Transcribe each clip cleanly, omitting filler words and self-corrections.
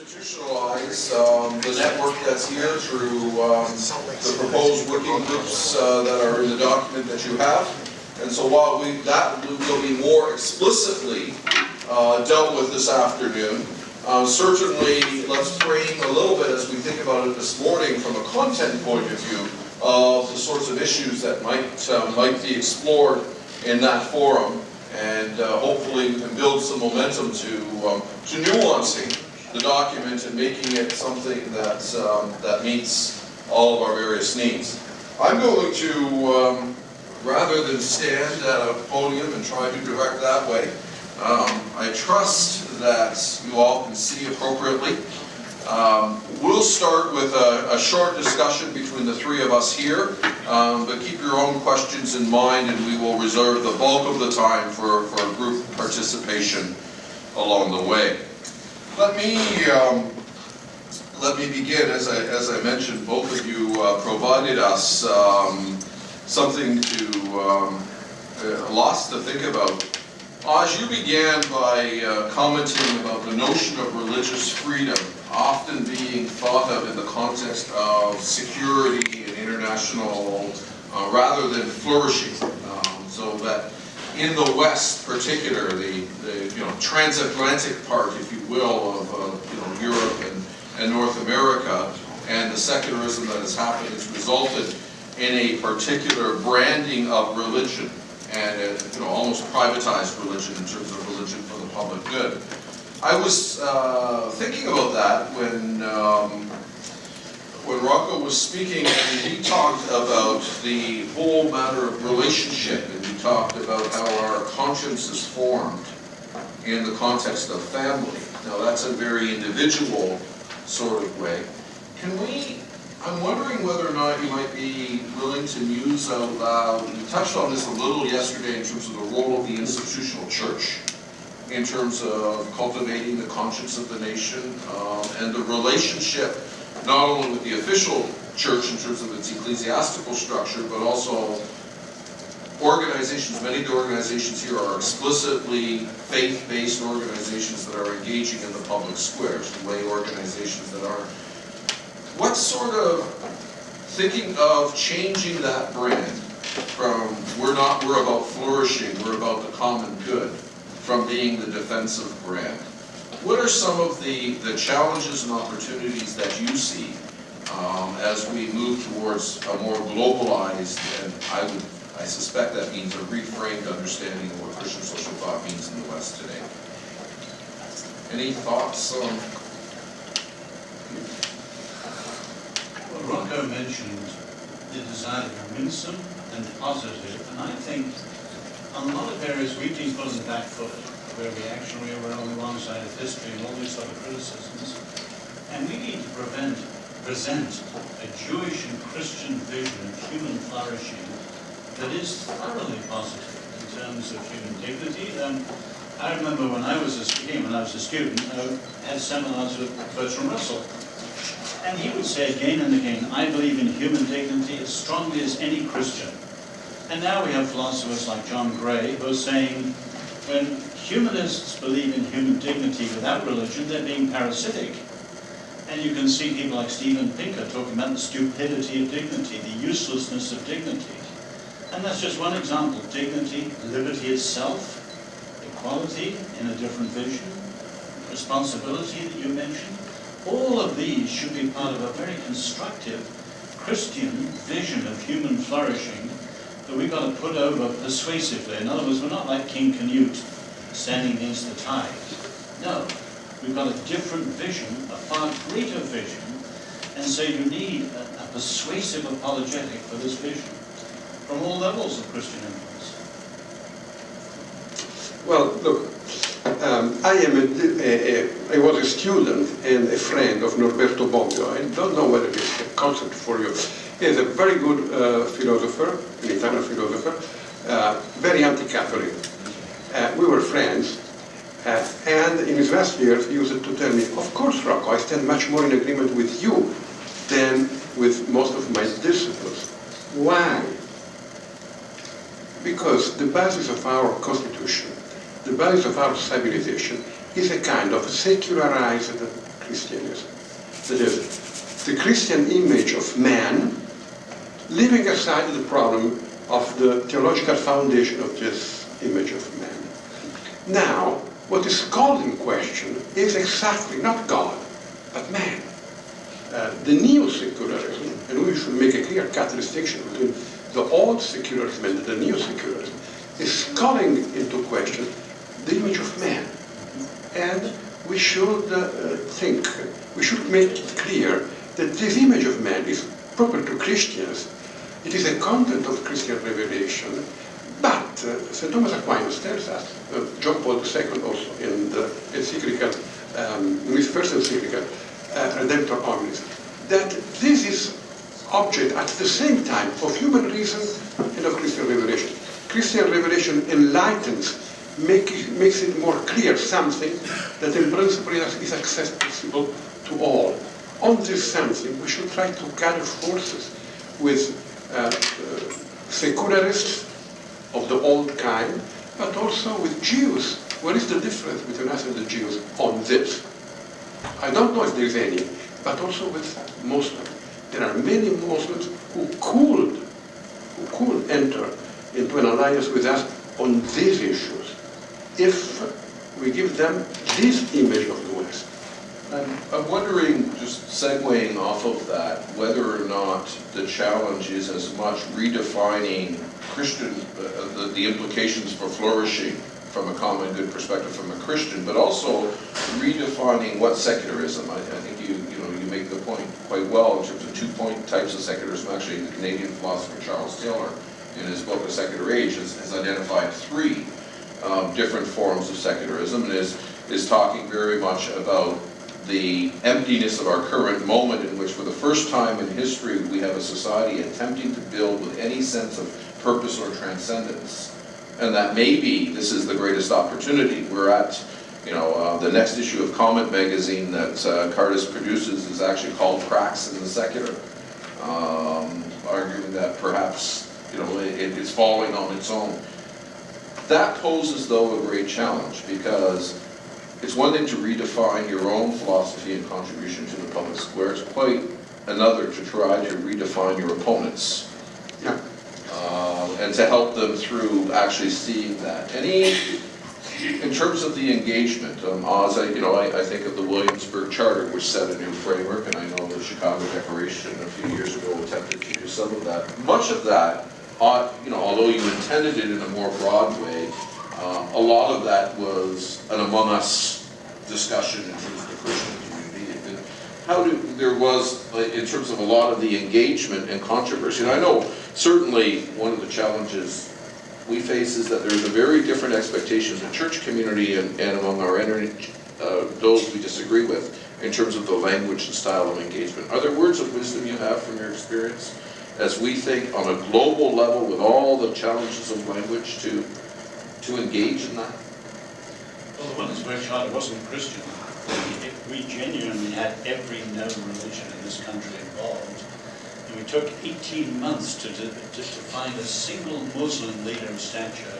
institutionalize the network that's here through the proposed working groups that are in the document that you have. And so while that will be more explicitly dealt with this afternoon, certainly let's frame a little bit as we think about it this morning from a content point of view of the sorts of issues that might be explored in that forum, and hopefully we can build some momentum to nuancing the document and making it something that meets all of our various needs. I'm going to, rather than stand at a podium and try to direct that way, I trust that you all can see appropriately. We'll start with a short discussion between the three of us here, but keep your own questions in mind, and we will reserve the bulk of the time for group participation along the way. Let me begin. As I mentioned, both of you provided us something lots to think about. As you began by commenting about the notion of religious freedom often being thought of in the context of security and international, rather than flourishing, so that in the West, particularly, the transatlantic part, if you will, of Europe and North America, and the secularism that has happened has resulted in a particular branding of religion and almost privatized religion in terms of religion for the public good. I was thinking about that when Rocco was speaking, and he talked about the whole matter of relationship, and he talked about how our conscience is formed in the context of family. Now that's a very individual sort of way. I'm wondering whether or not you might be willing to muse out loud, we touched on this a little yesterday in terms of the role of the institutional church, in terms of cultivating the conscience of the nation, and the relationship not only with the official church in terms of its ecclesiastical structure, but also organizations. Many of the organizations here are explicitly faith-based organizations that are engaging in the public squares, lay organizations that are. What sort of thinking of changing that brand from we're about flourishing, we're about the common good, from being the defensive brand? What are some of the challenges and opportunities that you see as we move towards a more globalized, and I suspect that means a reframed understanding of what Christian social thought means in the West today? Any thoughts on? Well, Rocco mentioned the desire to be winsome and positive, and I think on a lot of areas we've been put on the back foot. We're reactionary, we're on the wrong side of history, and all these other criticisms. And we need to present a Jewish and Christian vision of human flourishing that is thoroughly positive in terms of human dignity. I remember when I was a student, I had seminars with Bertrand Russell. And he would say again and again, I believe in human dignity as strongly as any Christian. And now we have philosophers like John Gray who are saying, when humanists believe in human dignity without religion, they're being parasitic. And you can see people like Steven Pinker talking about the stupidity of dignity, the uselessness of dignity. And that's just one example. Dignity, liberty itself, equality in a different vision, responsibility that you mentioned. All of these should be part of a very constructive Christian vision of human flourishing that we've got to put over persuasively. In other words, we're not like King Canute standing against the tide. No, we've got a different vision, a far greater vision, and so you need a persuasive apologetic for this vision from all levels of Christian influence. Well, look, I was a student and a friend of Norberto Bobbio. I don't know whether it's a concept for you. He is a very good philosopher, an Italian philosopher, very anti-Catholic. We were friends, and in his last years he used to tell me, of course, Rocco, I stand much more in agreement with you than with most of my disciples. Why? Because the basis of our constitution, the basis of our civilization, is a kind of secularized Christianism. That is, the Christian image of man, leaving aside the problem of the theological foundation of this image of man. Now, what is called in question is exactly not God, but man. The neo-secularism, and we should make a clear-cut distinction between the old secularism and the neo-secularism, is calling into question the image of man. And we should we should make it clear that this image of man is proper to Christians. It is a content of Christian revelation, but St. Thomas Aquinas tells us, John Paul II also in the encyclical, in his first encyclical, Redemptor Omnis, that this is object at the same time of human reason and of Christian revelation. Christian revelation enlightens, makes it more clear something that in principle is accessible to all. On this something, we should try to gather forces with secularists of the old kind, but also with Jews. What is the difference between us and the Jews on this? I don't know if there is any, but also with Muslims. There are many Muslims who could enter into an alliance with us on these issues if we give them this image of the West. I'm wondering, just segueing off of that, whether or not the challenge is as much redefining Christian, the implications for flourishing from a common good perspective from a Christian, but also redefining what secularism. I think you make the point quite well in terms of two types of secularism. Actually, the Canadian philosopher Charles Taylor, in his book A Secular Age, has identified three different forms of secularism, and is talking very much about the emptiness of our current moment, in which for the first time in history we have a society attempting to build with any sense of purpose or transcendence. And that maybe this is the greatest opportunity. We're at, the next issue of Comment magazine that Cardis produces is actually called Cracks in the Secular, arguing that perhaps, it is falling on its own. That poses, though, a great challenge, because it's one thing to redefine your own philosophy and contribution to the public square. It's quite another to try to redefine your opponents. Yeah. And to help them through actually seeing that. In terms of the engagement, Oz, I think of the Williamsburg Charter, which set a new framework, and I know the Chicago Declaration a few years ago attempted to do some of that. Much of that, although you intended it in a more broad way, a lot of that was an among us discussion in terms of the Christian community. There was, in terms of a lot of the engagement and controversy, and I know certainly one of the challenges we face is that there's a very different expectation in the church community and among those we disagree with in terms of the language and style of engagement. Are there words of wisdom you have from your experience as we think on a global level with all the challenges of language to engage in that? Well, the Williamsburg Charter wasn't Christian. We genuinely had every known religion in this country involved. And we took 18 months to find a single Muslim leader of stature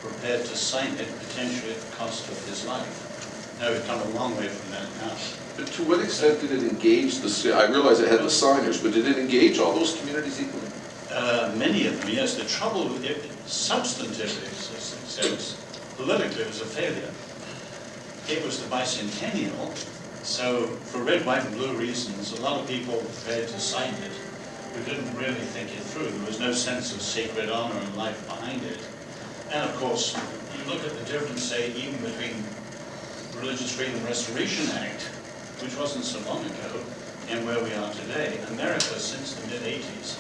prepared to sign it, potentially at the cost of his life. Now we've come a long way from that now. But to what extent did it engage I realize it had the signers, but did it engage all those communities equally? Many of them, yes. The trouble with it, substantively, politically, it was a failure. It was the bicentennial, so for red, white, and blue reasons, a lot of people were prepared to sign it who didn't really think it through. There was no sense of sacred honor and life behind it. And of course, you look at the difference, say, even between Religious Freedom Restoration Act, which wasn't so long ago, and where we are today. America, since the mid-'80s,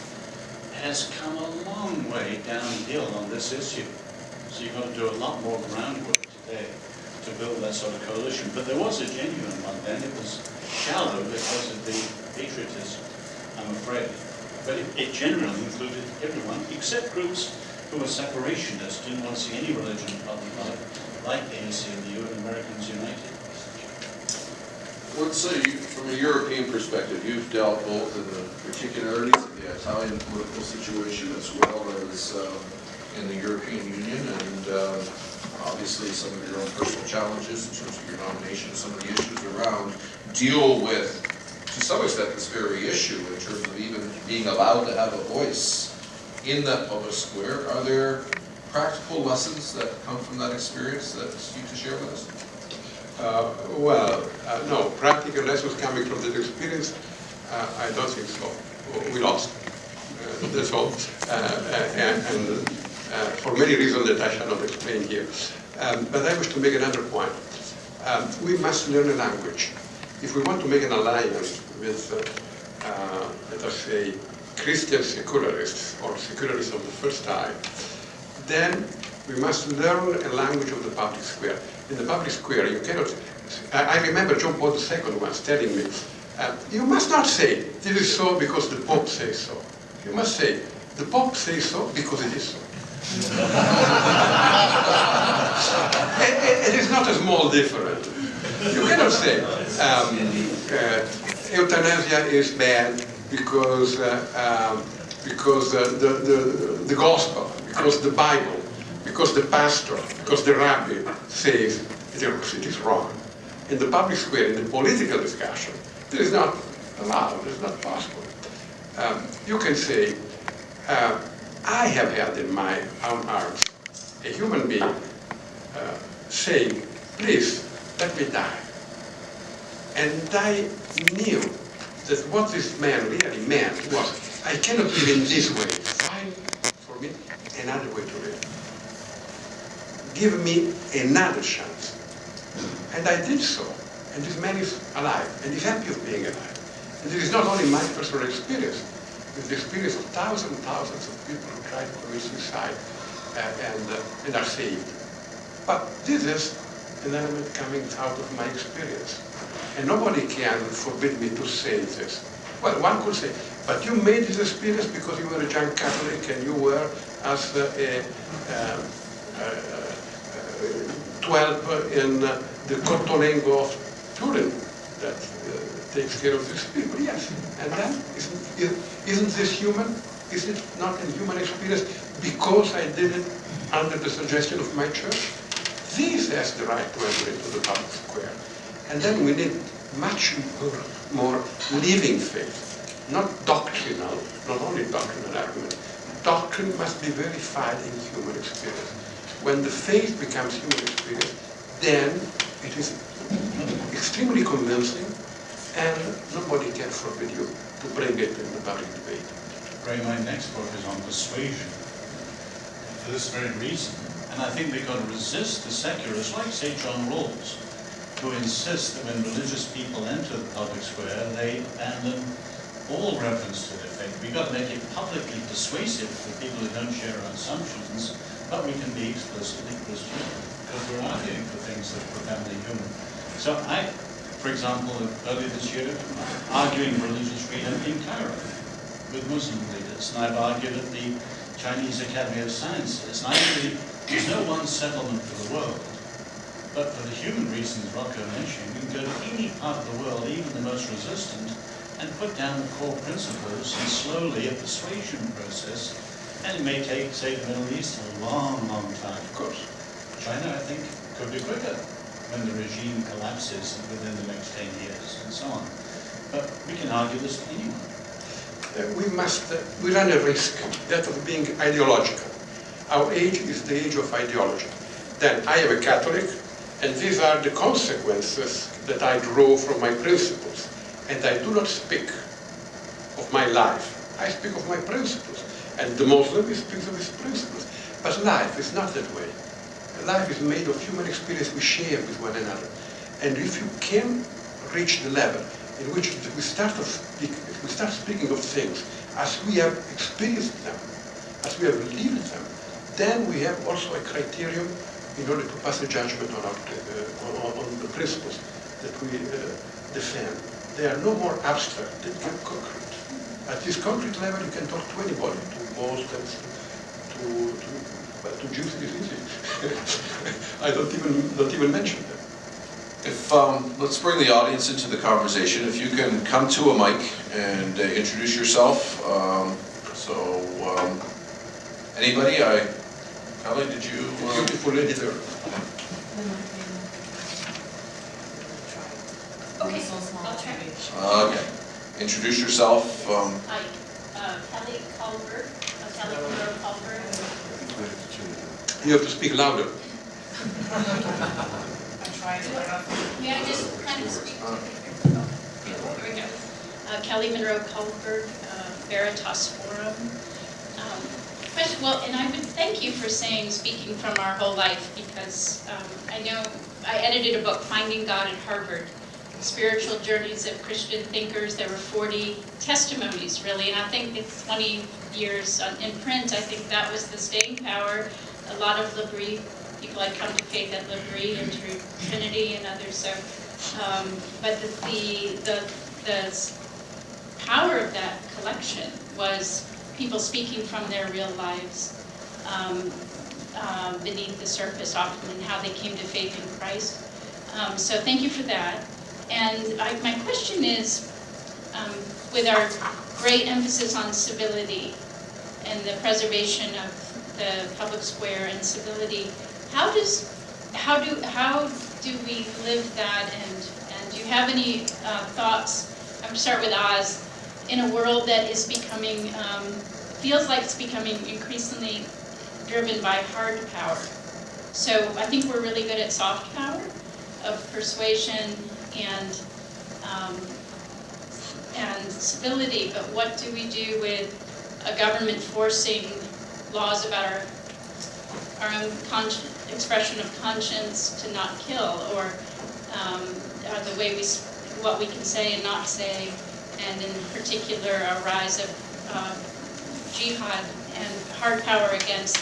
has come a long way downhill on this issue. So you've got to do a lot more groundwork today to build that sort of coalition. But there was a genuine one then. It was shallow because of the patriotism, I'm afraid. But it generally included everyone, except groups who were separationists, didn't want to see any religion in public life, like the ACLU and Americans United. Let's say, from a European perspective, you've dealt both in the particularities of the Italian political situation as well as in the European Union, and obviously some of your own personal challenges in terms of your nomination, some of the issues around. deal with, to some extent, this very issue in terms of even being allowed to have a voice in that public square. Are there practical lessons that come from that experience that you can share with us? No, practical lessons coming from that experience, I don't think so. We lost. That's all. For many reasons that I shall not explain here. But I wish to make another point. We must learn a language. If we want to make an alliance with, let us say, Christian secularists or secularists of the first type, then we must learn a language of the public square. In the public square, you cannot. I remember John Paul II once telling me, you must not say, this is so because the Pope says so. You must say, the Pope says so because it is so. It is not a small difference. You cannot say euthanasia is bad because the gospel, because the Bible, because the pastor, because the rabbi says it is wrong. In the public square, in the political discussion, this is not allowed, it's not possible. You can say, I have held in my own arms a human being saying, please, let me die. And I knew that what this man really meant was, I cannot live in this way. Find for me another way to live. Give me another chance. And I did so. And this man is alive, and he's happy of being alive. And this is not only my personal experience, it's the experience of thousands and thousands of people who try to commit suicide and are saved. But this is an element coming out of my experience. And nobody can forbid me to say this. Well, one could say, but you made this experience because you were a young Catholic and you were as a 12 in the Cortolengo of Turin that takes care of these people. Yes. And then, isn't this human? Is it not a human experience because I did it under the suggestion of my church? This has the right to enter into the public square. And then we need much more living faith, not doctrinal, not only doctrinal argument. Doctrine must be verified in human experience. When the faith becomes human experience, then it is extremely convincing, and nobody can forbid you to bring it in the public debate. Ray, my next book is on persuasion, for this very reason. And I think we've got to resist the secularists, like, say, John Rawls, who insist that when religious people enter the public square, they abandon all reference to their faith. We've got to make it publicly persuasive for people who don't share our assumptions, but we can be explicitly Christian, because we're arguing for things that are profoundly human. So I, for example, earlier this year, arguing religious freedom in Cairo with Muslim leaders, and I've argued at the Chinese Academy of Sciences, and I believe there's no one settlement for the world. But for the human reasons Rocco mentioned, we can go to any part of the world, even the most resistant, and put down the core principles and slowly a persuasion process. And it may take, say, the Middle East a long, long time. Of course, China, I think, could be quicker when the regime collapses within the next 10 years and so on. But we can argue this to anyone. We run a risk, that of being ideological. Our age is the age of ideology. Then I am a Catholic, and these are the consequences that I draw from my principles. And I do not speak of my life. I speak of my principles. And the Muslim speaks of his principles. But life is not that way. Life is made of human experience we share with one another. And if you can reach the level in which we start speaking of things as we have experienced them, as we have lived them, then we have also a criterion in order to pass a judgment on the principles that we defend. They are no more abstract, they become concrete. At this concrete level, you can talk to anybody, to Muslims, to Jews, it is easy. I don't even mention them. If let's bring the audience into the conversation. If you can come to a mic and introduce yourself. Anybody? Kelly, did you? Beautiful lady there. Okay, So small. I'll try. Okay. Introduce yourself. Hi, Kelly Culver, Kelly Monroe Culver. You have to speak louder. I'm trying to. May I just kind of speak? Here we go. Kelly Monroe Culver, Veritas Forum. Well, and I would thank you for saying speaking from our whole life, because I know I edited a book, Finding God at Harvard, Spiritual Journeys of Christian Thinkers. There were 40 testimonies, really, and I think it's 20 years in print. I think that was the staying power. A lot of L'Abri, people had come to faith at L'Abri and Trinity and others. So, but the power of that collection was people speaking from their real lives beneath the surface often, and how they came to faith in Christ. So thank you for that. And my question is, with our great emphasis on civility and the preservation of the public square and civility, how do we live that? And do you have any thoughts? I'm going to start with Oz. In a world that is becoming, feels like it's becoming increasingly driven by hard power. So I think we're really good at soft power of persuasion and civility, but what do we do with a government forcing laws about our own expression of conscience to not kill, or the way what we can say and not say, and in particular a rise of jihad and hard power against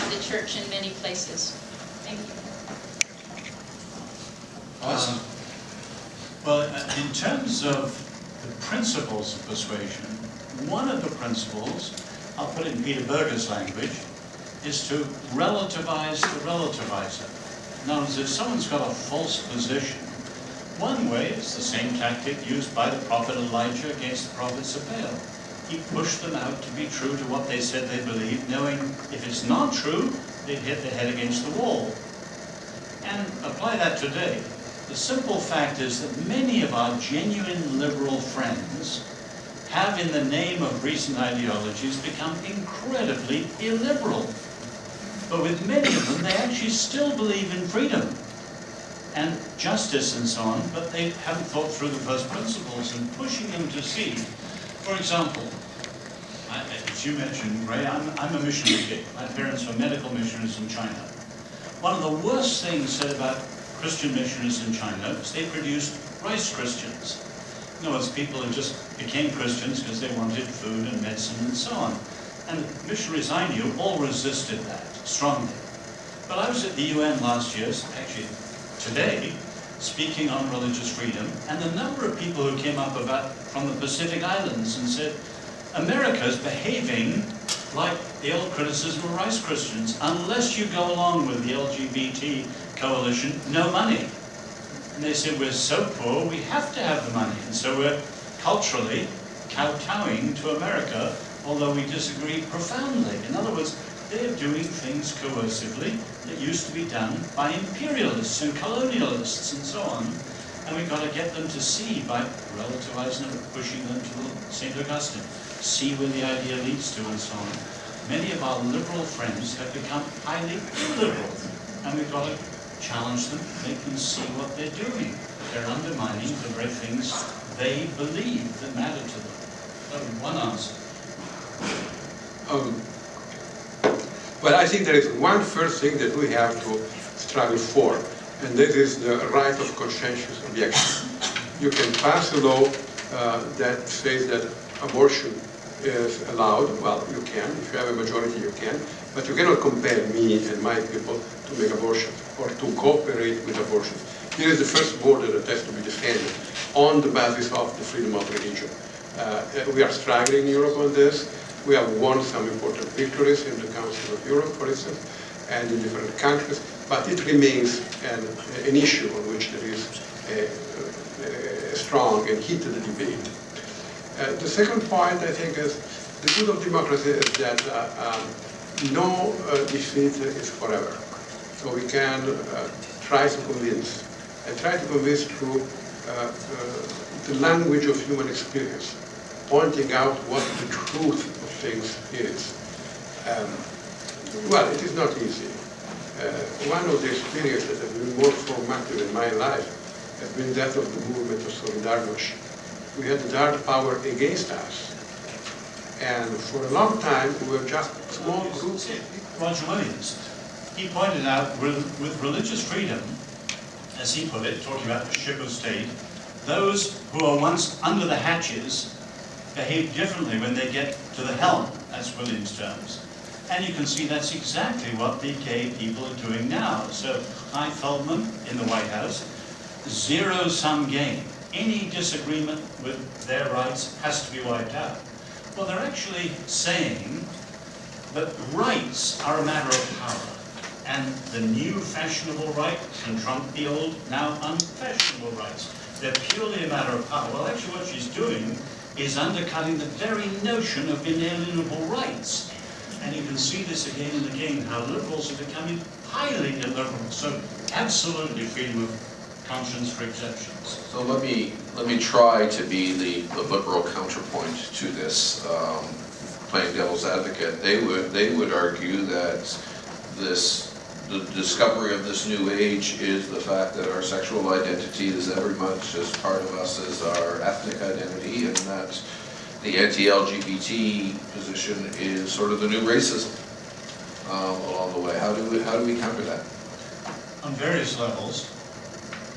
the church in many places. Thank you. Awesome. Well, in terms of the principles of persuasion, one of the principles, I'll put it in Peter Berger's language, is to relativize the relativizer. In other words, if someone's got a false position, one way is the same tactic used by the prophet Elijah against the prophets of Baal. He pushed them out to be true to what they said they believed, knowing if it's not true, they'd hit their head against the wall. And apply that today. The simple fact is that many of our genuine liberal friends have, in the name of recent ideologies, become incredibly illiberal. But with many of them, they actually still believe in freedom and justice and so on, but they haven't thought through the first principles, and pushing them to see. For example, as you mentioned, Ray, I'm a missionary kid. My parents were medical missionaries in China. One of the worst things said about Christian missionaries in China is they produced rice Christians. In other words, people who just became Christians because they wanted food and medicine and so on. And the missionaries I knew all resisted that strongly. But I was at the UN last year, actually today, speaking on religious freedom, and the number of people who came up from the Pacific Islands and said, America's behaving like the old criticism of rice Christians. Unless you go along with the LGBT coalition, no money. And they said, we're so poor, we have to have the money. And so we're culturally kowtowing to America, although we disagree profoundly. In other words, they're doing things coercively that used to be done by imperialists and colonialists and so on. And we've got to get them to see by relativizing them, pushing them to St. Augustine, see where the idea leads to and so on. Many of our liberal friends have become highly illiberal, and we've got to challenge them, make them see what they're doing. They're undermining the very things they believe that matter to them. So one answer. Well, I think there is one first thing that we have to struggle for, and that is the right of conscientious objection. You can pass a law that says that abortion is allowed. Well, you can. If you have a majority, you can. But you cannot compel me and my people to make abortion or to cooperate with abortion. Here is the first border that has to be defended on the basis of the freedom of religion. We are struggling in Europe on this. We have won some important victories in the Council of Europe, for instance, and in different countries, but it remains an issue on which there is a strong and heated debate. The second point, I think, is the good of democracy is that no defeat is forever. So we can try to convince, and try to convince through the language of human experience, pointing out what the truth of things is. Well, it is not easy. One of the experiences that have been more formative in my life has been that of the movement of Solidarność. We had the dark power against us. And for a long time, we were just small groups. Roger Williams, he pointed out with religious freedom, as he put it, talking about the ship of state, those who are once under the hatches behave differently when they get to the helm. That's Williams' terms. And you can see that's exactly what the gay people are doing now. So, Kai Feldman in the White House, zero-sum game. Any disagreement with their rights has to be wiped out. Well, they're actually saying that rights are a matter of power. And the new fashionable right can trump the old, now unfashionable rights. They're purely a matter of power. Well, actually what she's doing is undercutting the very notion of inalienable rights. And you can see this again and again, how liberals are becoming highly illiberal. So absolutely freedom of conscience for exceptions. So let me try to be the liberal counterpoint to this, playing devil's advocate. They would argue that the discovery of this new age is the fact that our sexual identity is every much as part of us as our ethnic identity, and that the anti-LGBT position is sort of the new racism along the way. How do we counter that? On various levels.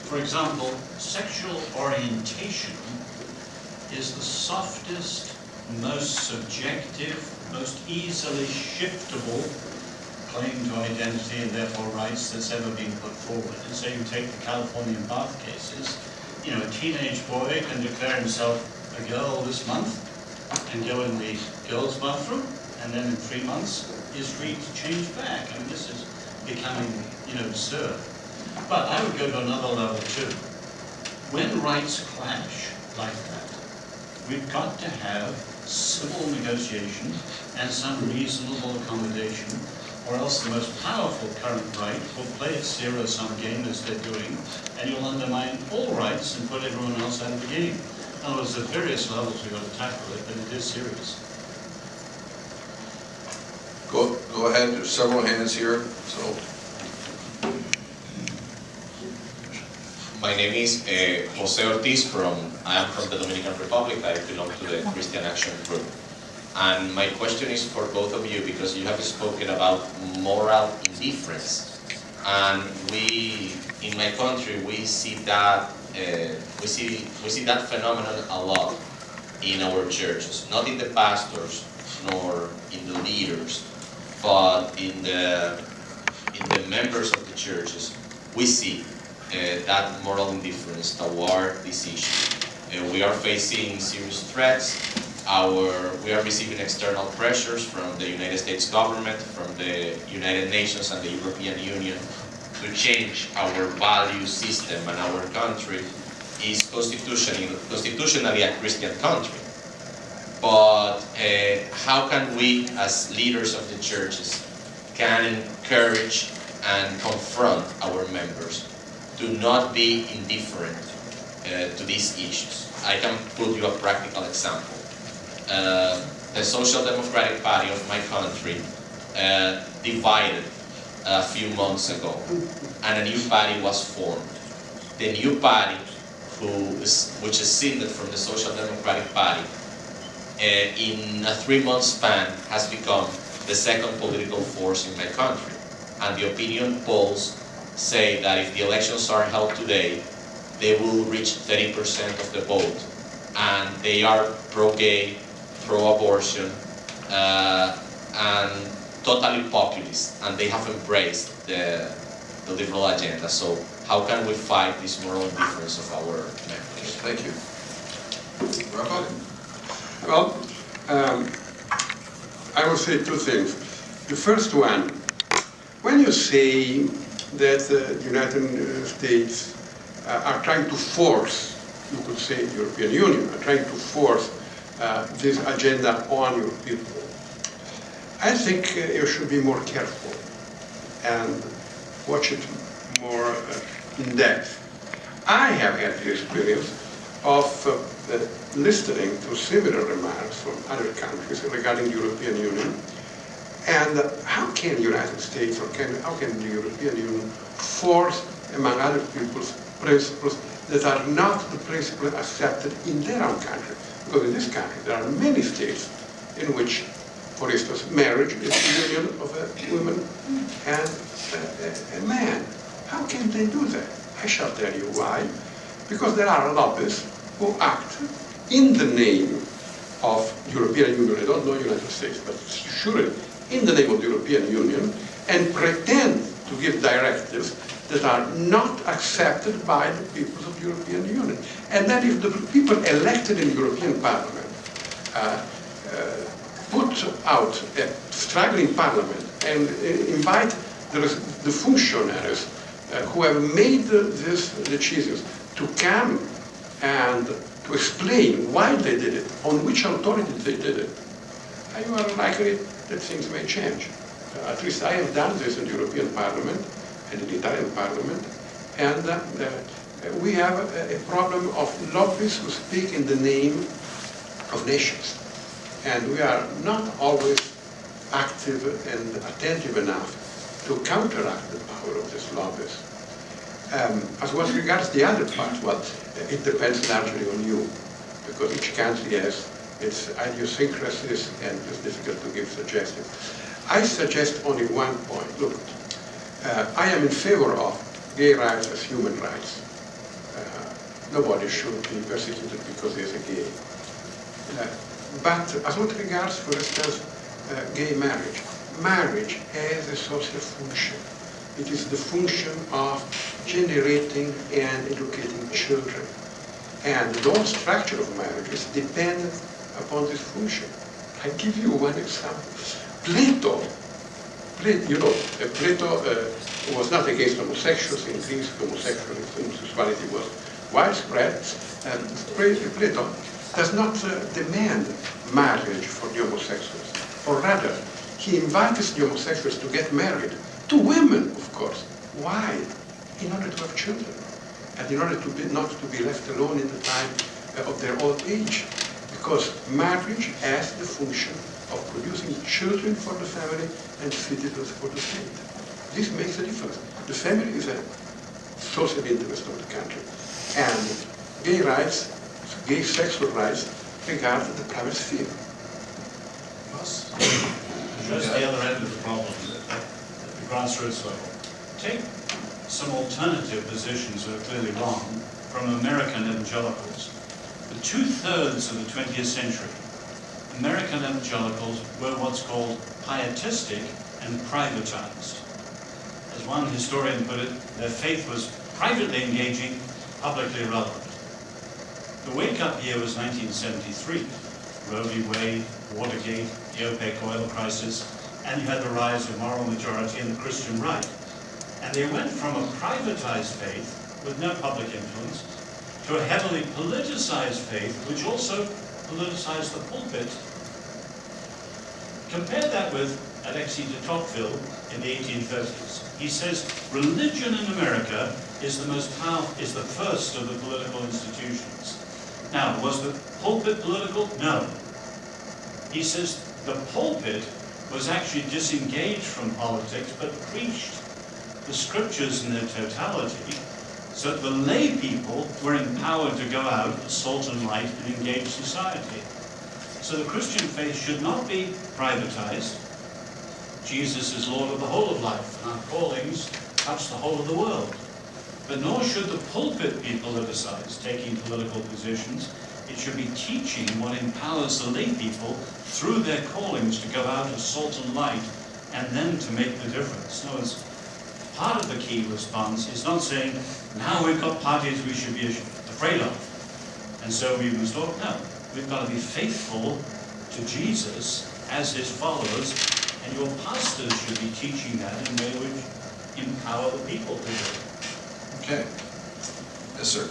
For example, sexual orientation is the softest, most subjective, most easily shiftable claim to identity and therefore rights that's ever been put forward. And so you take the Californian bath cases, you know, a teenage boy can declare himself a girl this month and go in the girls' bathroom, and then in 3 months is free to change back. I mean, this is becoming, you know, absurd. But I would go to another level too. When rights clash like that, we've got to have civil negotiation and some reasonable accommodation, or else the most powerful current right will play its zero-sum game as they're doing, and you'll undermine all rights and put everyone else out of the game. In other words, at various levels we've got to tackle it, but it is serious. Go ahead, there's several hands here, so. My name is Jose Ortiz I am from the Dominican Republic. I belong to the Christian Action Group. And my question is for both of you, because you have spoken about moral indifference. And we, in my country, we see that we see that phenomenon a lot in our churches, not in the pastors nor in the leaders, but in the members of the churches. We see that moral indifference toward this issue. We are facing serious threats. We are receiving external pressures from the United States government, from the United Nations and the European Union to change our value system, and our country is constitutionally a Christian country. But how can we, as leaders of the churches, can encourage and confront our members to not be indifferent to these issues? I can put you a practical example. The Social Democratic Party of my country divided a few months ago, and a new party was formed. The new party, which is descended from the Social Democratic Party, in a 3-month span has become the second political force in my country. And the opinion polls say that if the elections are held today, they will reach 30% of the vote. And they are pro-gay, pro-abortion, and totally populist, and they have embraced the liberal agenda. So how can we fight this moral indifference of our members? Thank you. Rafa? Well, I will say two things. The first one, when you say that the United States are trying to force, you could say the European Union, are trying to force this agenda on your people, I think you should be more careful and watch it more in depth. I have had the experience of listening to similar remarks from other countries regarding the European Union. And how can the United States or how can the European Union force, among other people's principles that are not the principles accepted in their own country? Because in this country there are many states in which, for instance, marriage is the union of a woman and a man. How can they do that? I shall tell you why. Because there are lobbyists who act in the name of European Union. I don't know United States, but surely in the name of the European Union, and pretend to give directives that are not accepted by the peoples of the European Union. And then if the people elected in the European Parliament put out a struggling parliament and invite the functionaries who have made these decisions to come and to explain why they did it, on which authority they did it, you are likely that things may change. At least I have done this in the European Parliament and in the Italian Parliament, and we have a problem of lobbyists who speak in the name of nations. And we are not always active and attentive enough to counteract the power of these lobbyists. As what regards the other part, well, it depends largely on you, because each country has its idiosyncrasies and it's difficult to give suggestions. I suggest only one point. Look, I am in favor of gay rights as human rights. Nobody should be persecuted because he is a gay. But as what regards, for instance, gay marriage, marriage has a social function. It is the function of generating and educating children. And the whole structure of marriage is dependent upon this function. I give you one example. Plato was not against homosexuals. In Greece, homosexuality was widespread. Plato does not demand marriage for the homosexuals, or rather, he invites the homosexuals to get married, to women, of course. Why? In order to have children, and in order to not to be left alone in the time of their old age, because marriage has the function of producing children for the family and citizens for the state. This makes a difference. The family is a social interest of the country, and gay rights, gay sexual rights, regard the private sphere. Just the other end of the problem, at the grassroots level. Take some alternative positions that are clearly wrong from American evangelicals. For 2/3 of the 20th century, American evangelicals were what's called pietistic and privatized. As one historian put it, their faith was privately engaging, publicly irrelevant. The wake-up year was 1973. Roe v. Wade, Watergate, the OPEC oil crisis, and you had the rise of moral majority and the Christian right. And they went from a privatized faith with no public influence to a heavily politicized faith, which also politicized the pulpit. Compare that with Alexis de Tocqueville in the 1830s. He says, religion in America is the most powerful, is the first of the political institutions. Now, was the pulpit political? No. He says the pulpit was actually disengaged from politics, but preached the scriptures in their totality, so that the lay people were empowered to go out as salt and light and engage society. So the Christian faith should not be privatized. Jesus is Lord of the whole of life, and our callings touch the whole of the world. But nor should the pulpit be politicized, taking political positions. It should be teaching what empowers the lay people through their callings to go out as salt and light, and then to make the difference. In other words, part of the key response is not saying, now we've got parties we should be afraid of, and so we must all, no. We've got to be faithful to Jesus as his followers, and your pastors should be teaching that in a way which empower the people to do it. Okay. Yes, sir.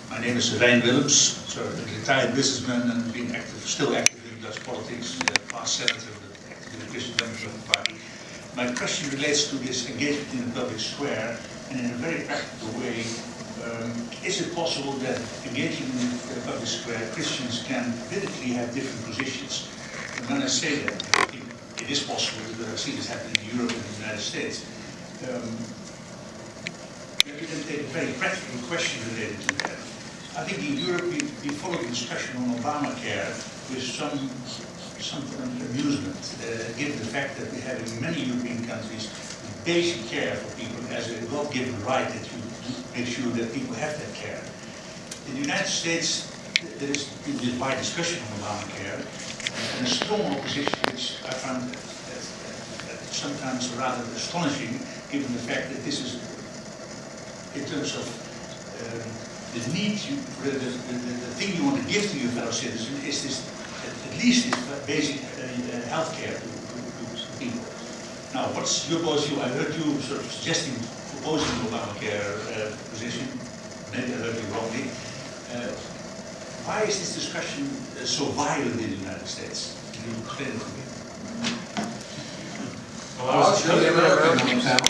My name is Rijn Willems, so a retired businessman and still active in Dutch politics, past senator, active in the Christian Democratic Party. My question relates to this engagement in the public square, and in a very practical way, is it possible that engaging in the public square, Christians can politically have different positions? And when I say that, I think it is possible, because I've seen this happen in Europe and the United States. Let me then take a very practical question related to that. I think in Europe we follow the discussion on Obamacare with some amusement, given the fact that we have in many European countries basic care for people as a God-given right that you make sure that people have that care. In the United States, there is this wide discussion on Obamacare and a strong opposition, which I found sometimes rather astonishing, given the fact that this is, in terms of the need, the thing you want to give to your fellow citizen is this, at least this basic health care to people. Now, what's your position? I heard you sort of suggesting opposing the Obamacare position. Maybe I heard you wrongly. Why is this discussion so violent in the United States? Can you explain it to me? Well, you're the American panel.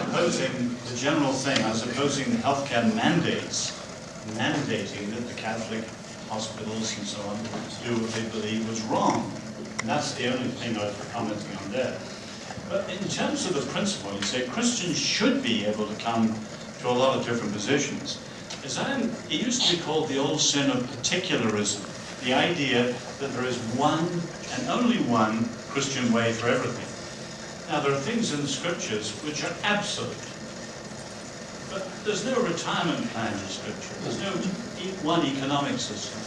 Opposing the general thing, I was opposing healthcare mandates, mandating that the Catholic hospitals and so on do what they believe was wrong. And that's the only thing I was commenting on there. But in terms of the principle, you say Christians should be able to come to a lot of different positions. It used to be called the old sin of particularism, the idea that there is one and only one Christian way for everything. Now, there are things in the scriptures which are absolute, but there's no retirement plan in Scripture. There's no one economic system.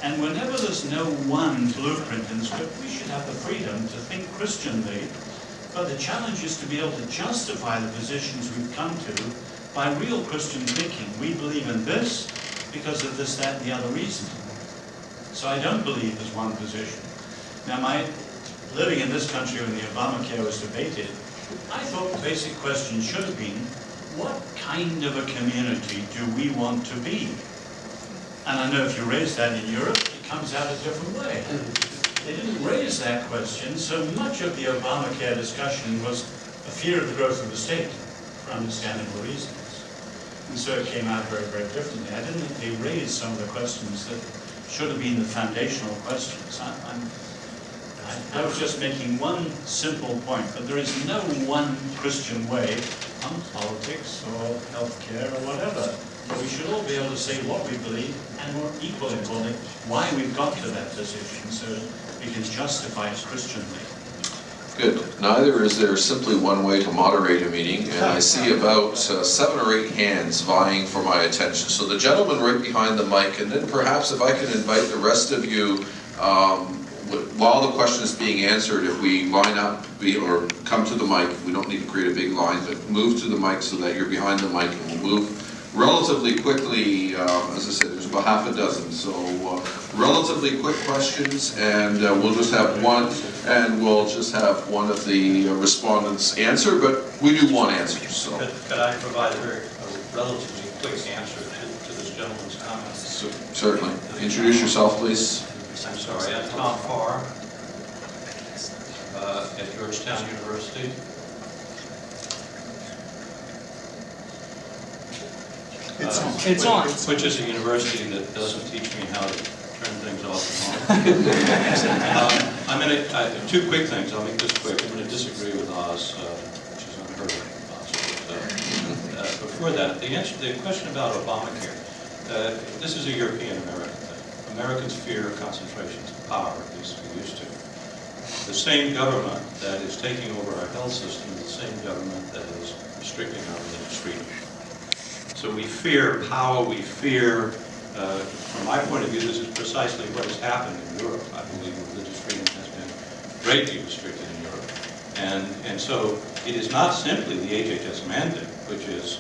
And whenever there's no one blueprint in Scripture, we should have the freedom to think Christianly, but the challenge is to be able to justify the positions we've come to by real Christian thinking. We believe in this because of this, that, and the other reason. So I don't believe there's one position. Now, living in this country when the Obamacare was debated, I thought the basic question should have been, what kind of a community do we want to be? And I know if you raise that in Europe, it comes out a different way. They didn't raise that question, so much of the Obamacare discussion was a fear of the growth of the state, for understandable reasons. And so it came out very, very differently. I didn't think they raised some of the questions that should have been the foundational questions. I was just making one simple point, that there is no one Christian way on politics or healthcare or whatever. But we should all be able to say what we believe, and more equally importantly, why we've got to that position, so we can justify it Christianly. Good. Neither is there simply one way to moderate a meeting, and I see about 7 or 8 hands vying for my attention. So the gentleman right behind the mic, and then perhaps if I can invite the rest of you, while the question is being answered, if we line up or come to the mic, we don't need to create a big line, but move to the mic so that you're behind the mic, and we'll move relatively quickly. As I said, there's about half a dozen, so relatively quick questions, and we'll just have one, and we'll just have one of the respondents answer, but we do want answers. So. Could I provide a relatively quick answer to this gentleman's comments? Certainly. Introduce yourself, please. I'm sorry, I'm Tom Farr at Georgetown University. It's on. Which is a university that doesn't teach me how to turn things off and on. Two quick things. I'll make this quick. I'm going to disagree with Oz, which is unheard of. Oz. Before that, the question about Obamacare. This is a European American thing. Americans fear concentrations of power, at least we used to. The same government that is taking over our health system is the same government that is restricting our religious freedom. So we fear power, we fear, from my point of view, this is precisely what has happened in Europe. I believe religious freedom has been greatly restricted in Europe. And so it is not simply the HHS mandate, which is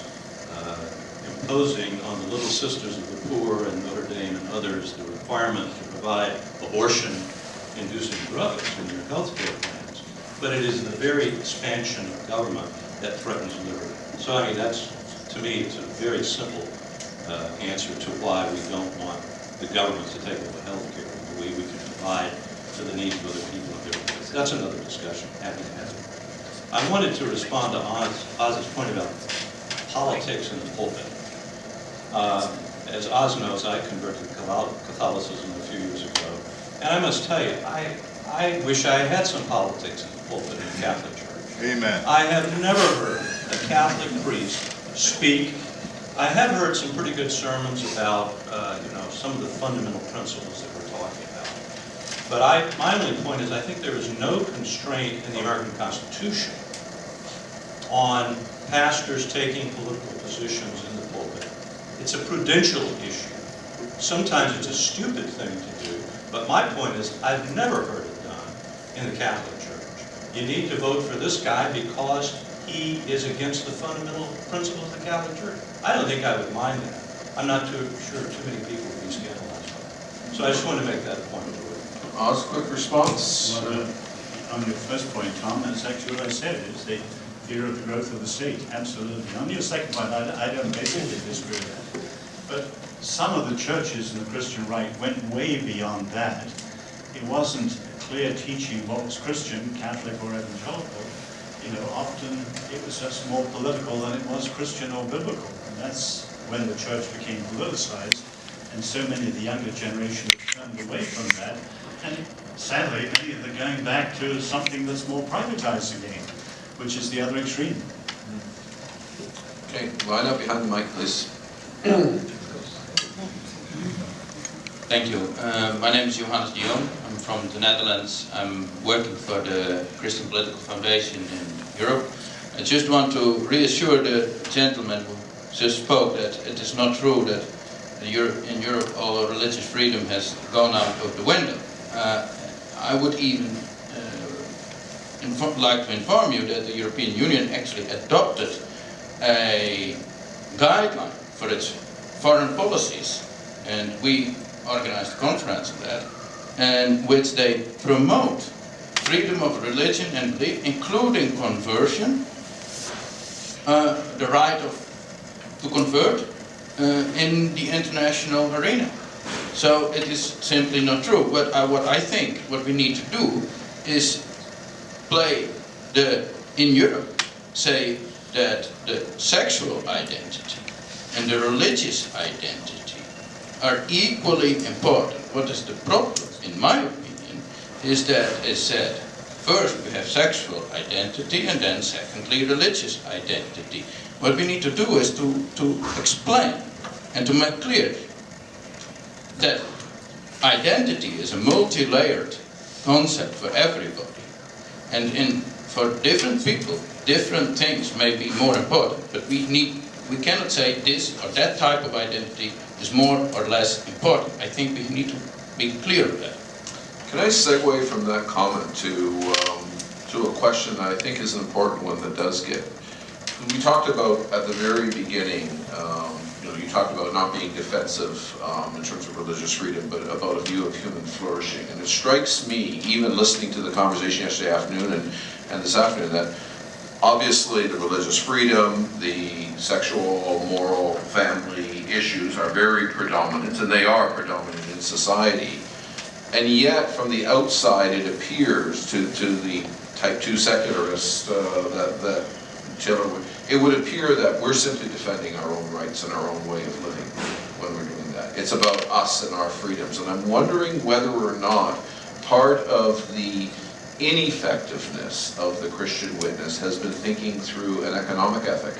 imposing on the Little Sisters of the Poor and Notre Dame and others the requirement to provide abortion-inducing drugs in your health care plans, but it is the very expansion of government that threatens liberty. So I mean, to me, it's a very simple answer to why we don't want the government to take over healthcare, the way we can provide to the needs of other people in different ways. That's another discussion. Happy to have it. I wanted to respond to Oz's point about politics in the pulpit. As Oz knows, I converted to Catholicism a few years ago, and I must tell you, I wish I had some politics in the pulpit in the Catholic Church. Amen. I have never heard a Catholic priest speak. I have heard some pretty good sermons about, some of the fundamental principles that we're talking about. But my only point is I think there is no constraint in the American Constitution on pastors taking political positions in the pulpit. It's a prudential issue. Sometimes it's a stupid thing to do, but my point is I've never heard it done in the Catholic Church. You need to vote for this guy because he is against the fundamental principles of the Catholic Church. I don't think I would mind that. I'm not too sure too many people would be scandalized by it. So I just wanted to make that point. Oz, quick response? Well, on your first point, Tom, that's actually what I said, is the fear of the growth of the state, absolutely. On your second point, I don't basically disagree with that. But some of the churches in the Christian right went way beyond that. It wasn't clear teaching what was Christian, Catholic or evangelical. Often it was just more political than it was Christian or biblical. And that's when the church became politicized, and so many of the younger generation have turned away from that. And sadly, many of them are going back to something that's more privatized again, which is the other extreme. Okay, line up behind the mic, please. Thank you. My name is Johannes de Jong. I'm from the Netherlands. I'm working for the Christian Political Foundation in Europe. I just want to reassure the gentleman who just spoke that it is not true that in Europe all religious freedom has gone out of the window. I would even like to inform you that the European Union actually adopted a guideline for its foreign policies, and we organized a conference on that, in which they promote freedom of religion and belief, including conversion, the right to convert in the international arena. So it is simply not true. What I think what we need to do is in Europe, say that the sexual identity and the religious identity are equally important. What is the problem, in my opinion, is that it's said, first we have sexual identity and then secondly religious identity. What we need to do is to explain and to make clear that identity is a multi-layered concept for everybody. And for different people, different things may be more important, but we cannot say this or that type of identity is more or less important. I think we need to be clear of that. Can I segue from that comment to a question that I think is an important one that does get. We talked about at the very beginning, you talked about not being defensive in terms of religious freedom, but about a view of human flourishing. And it strikes me, even listening to the conversation yesterday afternoon and this afternoon, that obviously the religious freedom, the sexual, moral, family issues are very predominant, and they are predominant in society. And yet, from the outside, it appears to the type 2 secularists it would appear that we're simply defending our own rights and our own way of living when we're doing that. It's about us and our freedoms. And I'm wondering whether or not part of the ineffectiveness of the Christian witness has been thinking through an economic ethic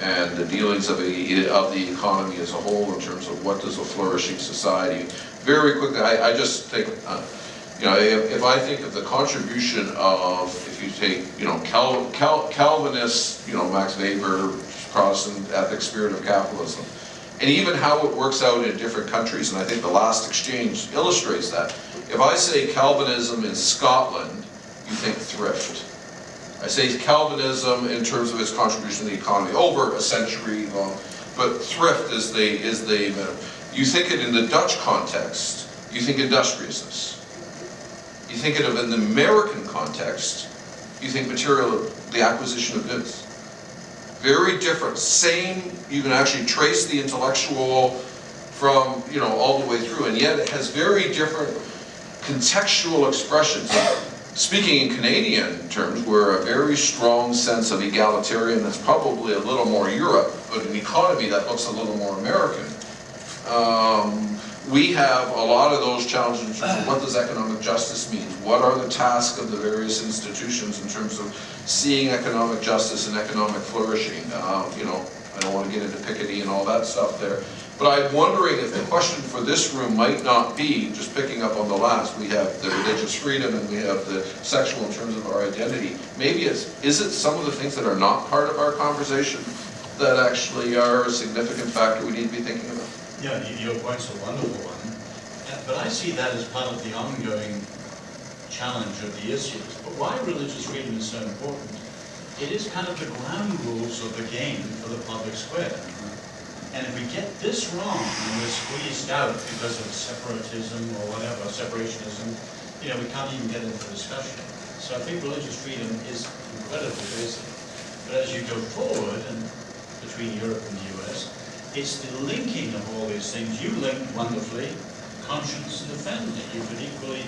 and the dealings of the economy as a whole in terms of what does a flourishing society. Very quickly, I just think, if I think of the contribution of, if you take, Calvinist, Max Weber, Protestant ethic, spirit of capitalism, and even how it works out in different countries, and I think the last exchange illustrates that. If I say Calvinism in Scotland, you think thrift. I say Calvinism in terms of its contribution to the economy over a century long, but thrift is the you think it in the Dutch context, you think industriousness. You think of it in the American context, you think the acquisition of goods. Very different, same, you can actually trace the intellectual from, you know, all the way through, and yet it has very different contextual expressions. Speaking in Canadian terms, we're a very strong sense of egalitarian that's probably a little more Europe, but an economy that looks a little more American. We have a lot of those challenges in terms of what does economic justice mean? What are the tasks of the various institutions in terms of seeing economic justice and economic flourishing? You know, I don't want to get into Piketty and all that stuff there. But I'm wondering if the question for this room might not be, just picking up on the last, we have the religious freedom and we have the sexual in terms of our identity. Maybe is it some of the things that are not part of our conversation that actually are a significant factor we need to be thinking about? Yeah, your point's a wonderful one. But I see that as part of the ongoing challenge of the issues. But why religious freedom is so important? It is kind of the ground rules of the game for the public square. And if we get this wrong and we're squeezed out because of separatism or whatever, separationism, you know, we can't even get into the discussion. So I think religious freedom is incredibly basic. But as you go forward and between Europe and the US, it's the linking of all these things. You linked wonderfully conscience and the family. You could equally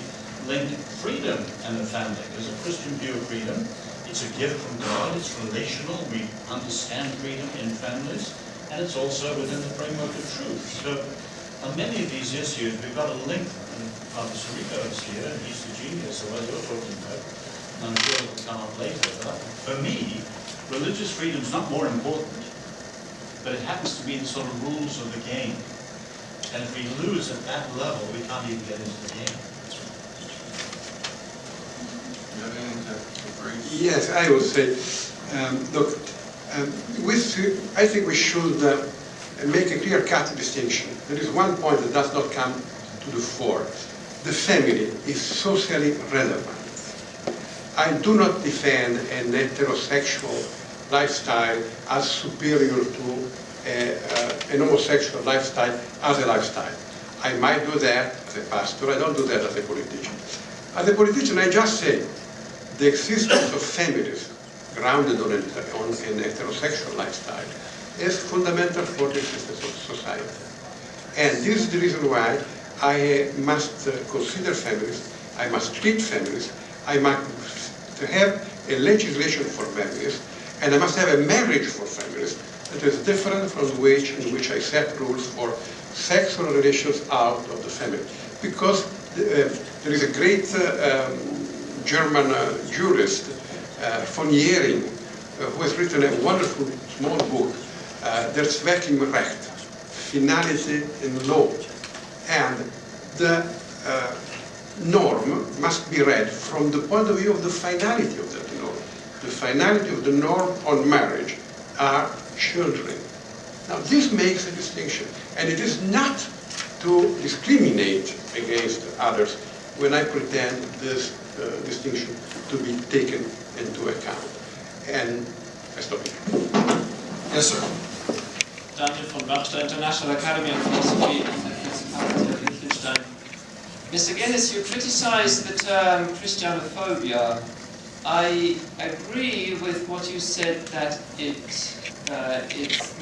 link freedom and the family. There's a Christian view of freedom. It's a gift from God. It's relational. We understand freedom in families. And it's also within the framework of truth. So on many of these issues, we've got to link them. And Father Sirico is here, and he's the genius of what you're talking about. And I'm sure it'll come up later. But for me, religious freedom is not more important, but it happens to be the sort of rules of the game. And if we lose at that level, we can't even get into the game. You have anything to agree? Yes, I would say, look, I think we should make a clear-cut distinction. There is one point that does not come to the fore. The family is socially relevant. I do not defend an heterosexual lifestyle as superior to an homosexual lifestyle as a lifestyle. I might do that as a pastor, I don't do that as a politician. As a politician, I just say the existence of families grounded on an heterosexual lifestyle is fundamental for the existence of society. And this is the reason why I must consider families, I must treat families, I must have a legislation for families, and I must have a marriage for families that is different from the way in which I set rules for sexual relations out of the family. Because there is a great German jurist, von Jhering, who has written a wonderful small book, Der Zweck im Recht, Finality in Law. And the norm must be read from the point of view of the finality of that norm. The finality of the norm on marriage are children. Now this makes a distinction, and it is not to discriminate against others when I pretend this distinction to be taken into account. And I stop here. Yes, sir. Daniel von Bachstein, International Academy of Philosophy in the Principality of Liechtenstein. Mr. Guinness, you criticize the term Christianophobia. I agree with what you said that it's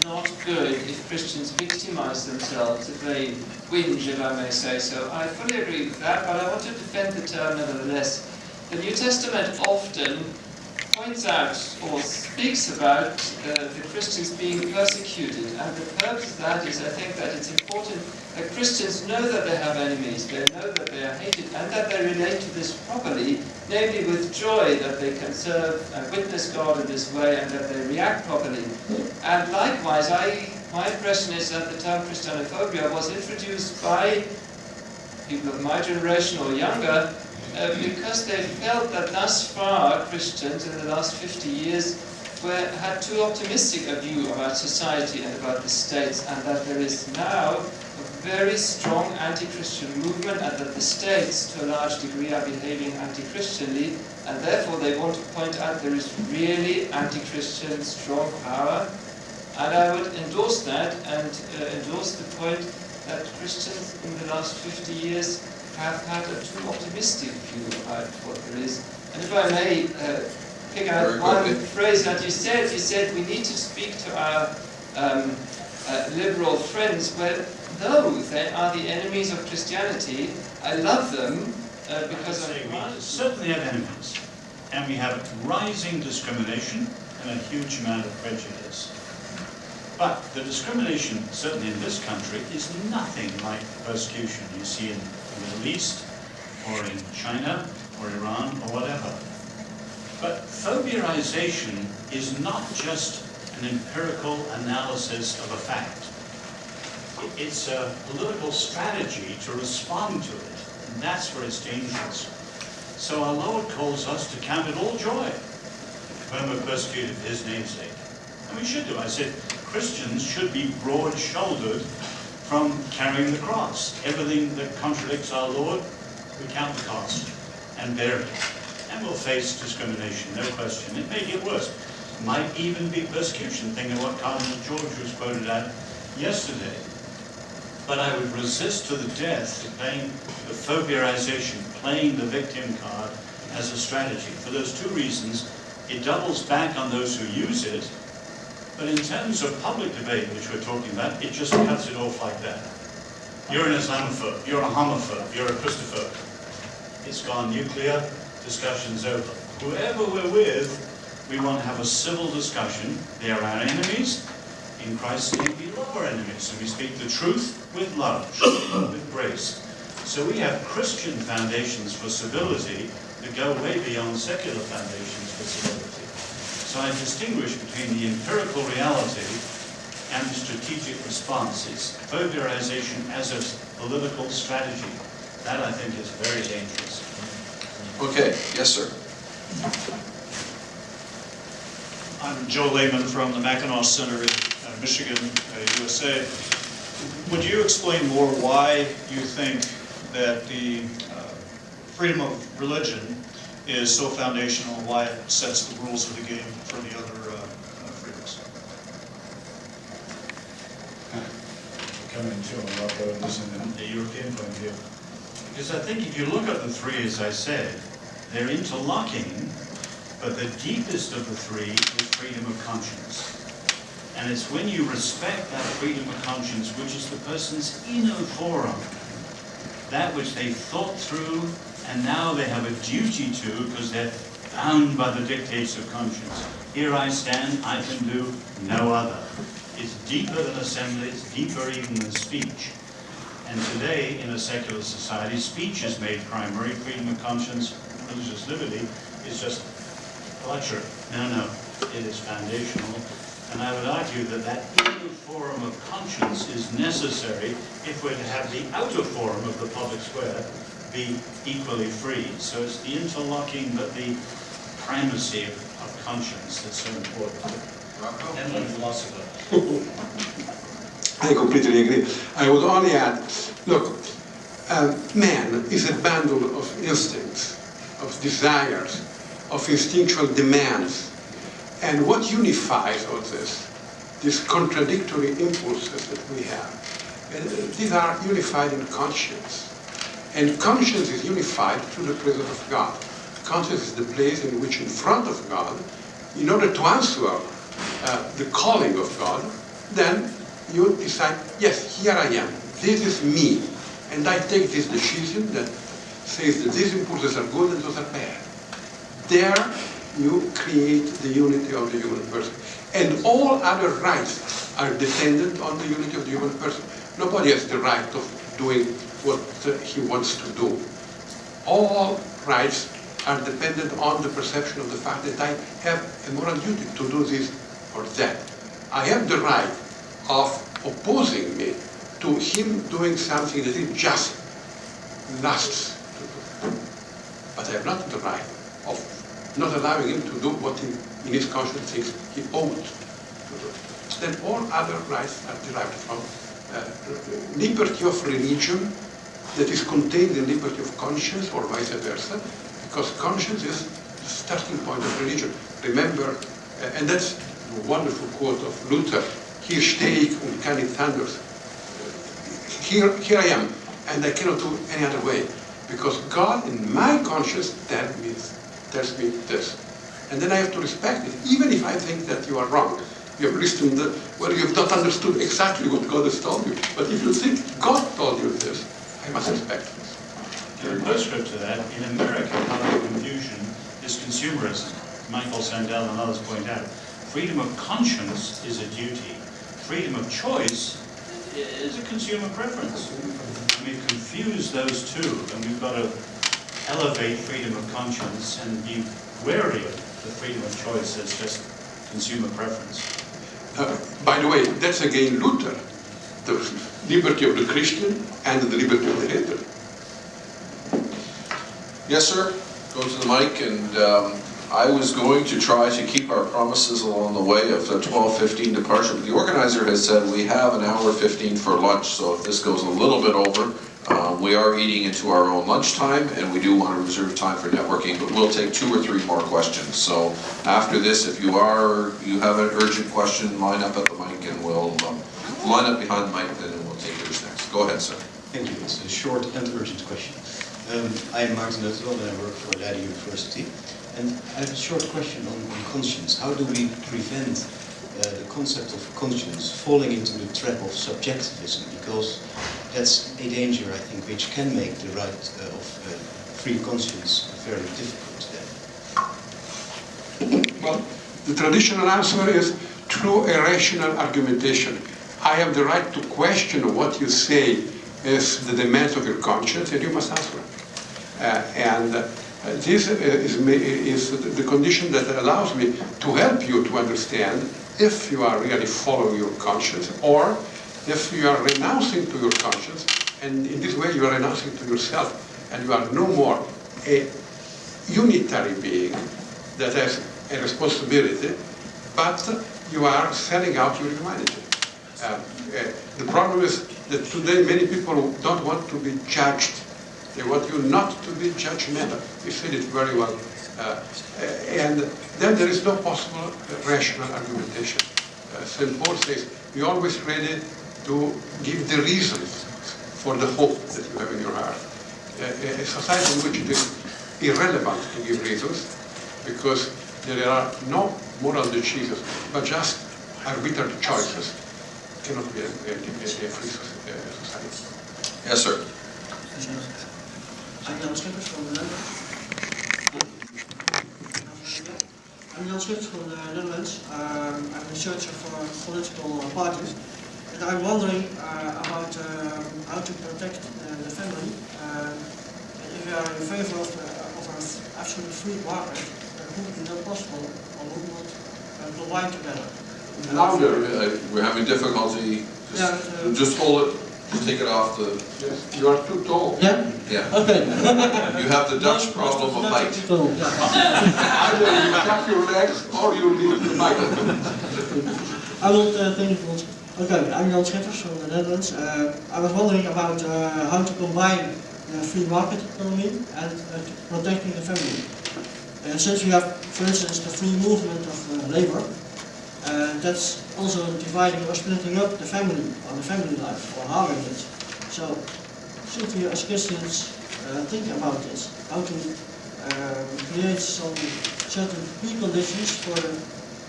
not good if Christians victimize themselves, if they whinge, if I may say so. I fully agree with that, but I want to defend the term nevertheless. The New Testament often points out or speaks about the Christians being persecuted, and the purpose of that is, I think, that it's important that Christians know that they have enemies, they know that they are hated, and that they relate to this properly, namely with joy that they can serve and witness God in this way, and that they react properly. And likewise, my impression is that the term Christianophobia was introduced by people of my generation or younger, because they felt that thus far Christians in the last 50 years had too optimistic a view about society and about the states, and that there is now a very strong anti-Christian movement, and that the states to a large degree are behaving anti-Christianly, and therefore they want to point out there is really anti-Christian strong power. And I would endorse that and endorse the point that Christians in the last 50 years have had a too optimistic view about what there is. And if I may pick out one phrase that you said we need to speak to our liberal friends, well, no, they are the enemies of Christianity. I love them because I of we certainly have enemies, and we have rising discrimination and a huge amount of prejudice. But the discrimination, certainly in this country, is nothing like the persecution you see in the Middle East, or in China, or Iran, or whatever. But phobiaization is not just an empirical analysis of a fact. It's a political strategy to respond to it, and that's where it's dangerous. So our Lord calls us to count it all joy when we're persecuted for his name's sake. And we should do. I said, Christians should be broad-shouldered from carrying the cross. Everything that contradicts our Lord, we count the cost and bear it. And we'll face discrimination, no question. It may get worse. Might even be persecution. Think of what Cardinal George was quoted at yesterday. But I would resist to the death playing the phobiaization, playing the victim card as a strategy. For those two reasons, it doubles back on those who use it. But in terms of public debate, which we're talking about, it just cuts it off like that. You're an Islamophobe, you're a homophobe, you're a Christophobe. It's gone nuclear, discussion's over. Whoever we're with, we want to have a civil discussion. They are our enemies. In Christ's name, we love our enemies. So we speak the truth with love, with grace. So we have Christian foundations for civility that go way beyond secular foundations for civility. So I distinguish between the empirical reality and the strategic responses. Phobiaization as a political strategy. That, I think, is very dangerous. Okay, yes, sir. I'm Joe Lehman from the Mackinac Center in Michigan, USA. Would you explain more why you think that the freedom of religion is so foundational, and why it sets the rules of the game for the other freedoms? Coming to Morocco, this is the European point of view. Because I think if you look at the three, as I said, they're interlocking, but the deepest of the three is freedom of conscience. And it's when you respect that freedom of conscience, which is the person's inner forum, that which they thought through, and now they have a duty to, because they're bound by the dictates of conscience. Here I stand, I can do no other. It's deeper than assembly, it's deeper even than speech. And today, in a secular society, speech is made primary. Freedom of conscience, religious liberty, is just a luxury. No, it is foundational. And I would argue that that inner forum of conscience is necessary if we're to have the outer forum of the public square be equally free. So it's the interlocking, but the primacy of conscience that's so important. And the philosopher. I completely agree. I would only add, look, man is a bundle of instincts, of desires, of instinctual demands. And what unifies all this, these contradictory impulses that we have, these are unified in conscience. And conscience is unified through the presence of God. Conscience is the place in which, in front of God, in order to answer the calling of God, then you decide, yes, here I am, this is me, and I take this decision that says that these impulses are good and those are bad. There you create the unity of the human person. And all other rights are dependent on the unity of the human person. Nobody has the right of doing what he wants to do. All rights are dependent on the perception of the fact that I have a moral duty to do this or that. I have the right of opposing me to him doing something that he just lusts to do. But I have not the right of not allowing him to do what he, in his conscience, thinks he ought to do. Then all other rights are derived from liberty of religion that is contained in liberty of conscience, or vice versa, because conscience is the starting point of religion. Remember, and that's a wonderful quote of Luther, "Hier stehe ich und kann nicht anders." Here I am, and I cannot do any other way, because God in my conscience tells me this. And then I have to respect it, even if I think that you are wrong. You have listened, well, you've not understood exactly what God has told you. But if you think God told you this, I must respect this. In postscript to that, in America, part of the confusion is consumerism. Michael Sandel and others point out, freedom of conscience is a duty. Freedom of choice is a consumer preference. And we've confused those two, and we've got to elevate freedom of conscience and be wary of the freedom of choice as just consumer preference. By the way, that's again Luther, the liberty of the Christian and the liberty of the hater. Yes, sir. Go to the mic, and I was going to try to keep our promises along the way of the 12:15 departure, but the organizer has said we have an hour 15 for lunch, so if this goes a little bit over, we are eating into our own lunchtime, and we do want to reserve time for networking, but we'll take 2 or 3 more questions. So after this, if you have an urgent question, line up at the mic, and we'll line up behind the mic, then we'll take yours next. Go ahead, sir. Thank you. It's a short and urgent question. I am Martin Lutterow and I work for Leiden University. And I have a short question on conscience. How do we prevent the concept of conscience falling into the trap of subjectivism? Because that's a danger, I think, which can make the right of free conscience very difficult today. Well, the traditional answer is through a rational argumentation. I have the right to question what you say is the demands of your conscience, and you must answer it. This is the condition that allows me to help you to understand if you are really following your conscience or if you are renouncing to your conscience, and in this way you are renouncing to yourself, and you are no more a unitary being that has a responsibility, but you are selling out your humanity. The problem is that today many people don't want to be judged. They want you not to be judgmental. You said it very well. And then there is no possible rational argumentation. St. Paul says, be always ready to give the reasons for the hope that you have in your heart. A society in which it is irrelevant to give reasons, because there are no moral decisions, but just arbitrary choices, cannot be a free society. Yes, sir. I'm Jan Schippers from the Netherlands. I'm a researcher for political parties, and I'm wondering about how to protect the family. If we are in favor of an absolute free market, would it be not possible, or would not combine together? Louder. We're having difficulty. Just hold it. Take it off the... Yes, you are too tall. Yeah? Yeah. Okay. You have the Dutch problem of height. Either you tap your legs or you leave the mic. I will think it was... Okay, I'm Jan Schippers from the Netherlands. I was wondering about how to combine the free market economy and protecting the family. Since we have, for instance, the free movement of labor, that's also dividing or splitting up the family, or the family life, or harming it. So, should we as Christians think about this? How to create some certain preconditions for the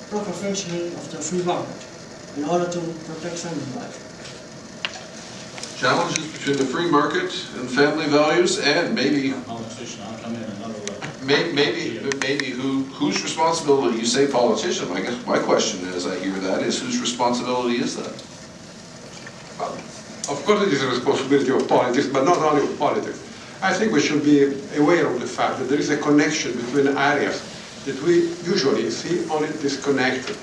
proper functioning of the free market in order to protect family life? Challenges between the free market and family values, and maybe Politician, I'll come in another way. maybe whose responsibility? You say politician. I guess my question, as I hear that, is whose responsibility is that? Well, of course it is a responsibility of politics, but not only of politics. I think we should be aware of the fact that there is a connection between areas that we usually see only disconnected.